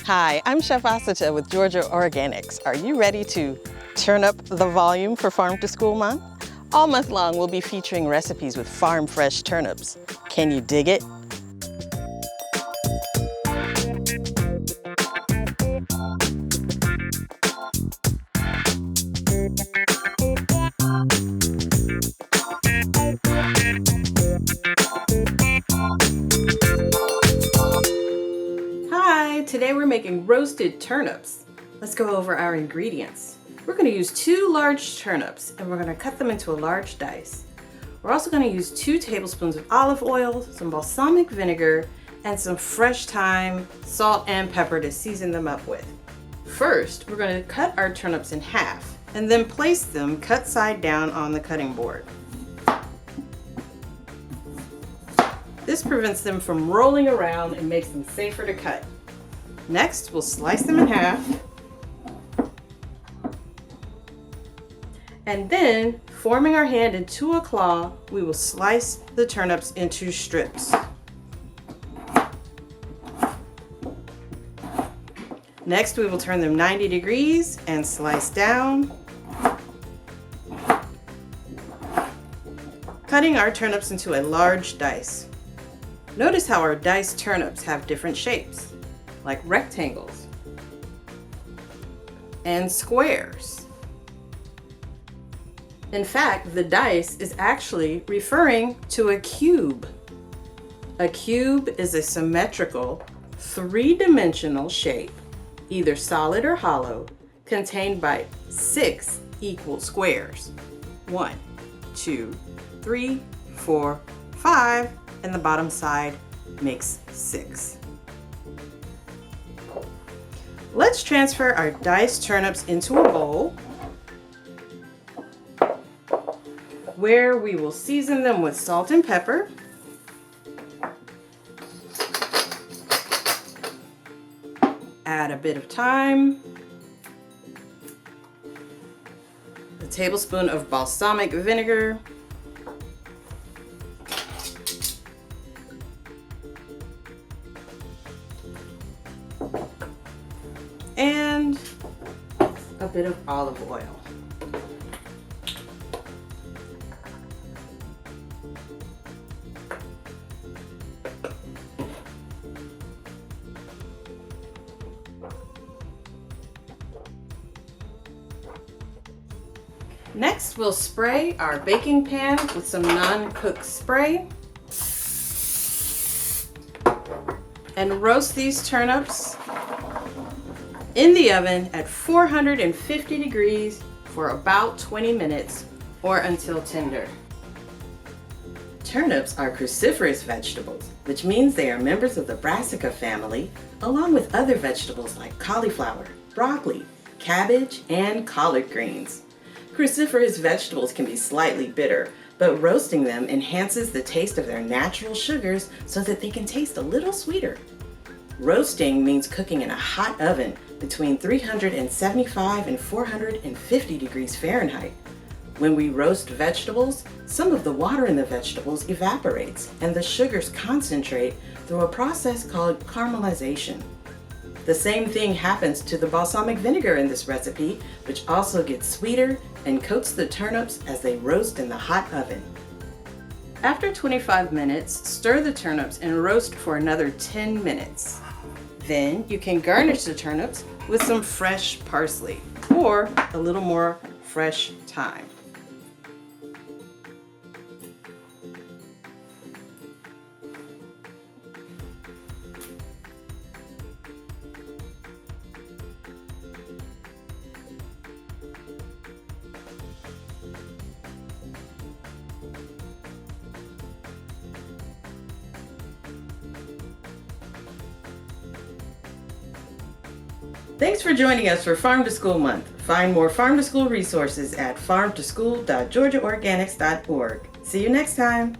Hi, I'm Chef Asata with Georgia Organics. Are you ready to turn up the volume for Farm to School Month? All month long, we'll be featuring recipes with farm fresh turnips. Can you dig it? Hi, today we're making roasted turnips. Let's go over our ingredients. We're going to use 2 large turnips and we're going to cut them into a large dice. We're also going to use 2 tablespoons of olive oil, some balsamic vinegar, and some fresh thyme, salt, and pepper to season them up with. First, we're going to cut our turnips in half and then place them cut side down on the cutting board. This prevents them from rolling around and makes them safer to cut. Next, we'll slice them in half. And then, forming our hand into a claw, we will slice the turnips into strips. Next, we will turn them 90 degrees and slice down, cutting our turnips into a large dice. Notice how our diced turnips have different shapes, like rectangles and squares. In fact, the dice is actually referring to a cube. A cube is a symmetrical, 3-dimensional shape, either solid or hollow, contained by 6 equal squares. 1, 2, 3, 4, 5, and the bottom side makes 6. Let's transfer our diced turnips into a bowl where we will season them with salt and pepper, add a bit of thyme, a tablespoon of balsamic vinegar, and a bit of olive oil. Next, we'll spray our baking pan with some non-cook spray and roast these turnips in the oven at 450 degrees for about 20 minutes or until tender. Turnips are cruciferous vegetables, which means they are members of the Brassica family, along with other vegetables like cauliflower, broccoli, cabbage, and collard greens. Cruciferous vegetables can be slightly bitter, but roasting them enhances the taste of their natural sugars so that they can taste a little sweeter. Roasting means cooking in a hot oven between 375 and 450 degrees Fahrenheit. When we roast vegetables, some of the water in the vegetables evaporates and the sugars concentrate through a process called caramelization. The same thing happens to the balsamic vinegar in this recipe, which also gets sweeter and coats the turnips as they roast in the hot oven. After 25 minutes, stir the turnips and roast for another 10 minutes. Then you can garnish the turnips with some fresh parsley or a little more fresh thyme. Thanks for joining us for Farm to School Month. Find more Farm to School resources at farmtoschool.georgiaorganics.org. See you next time.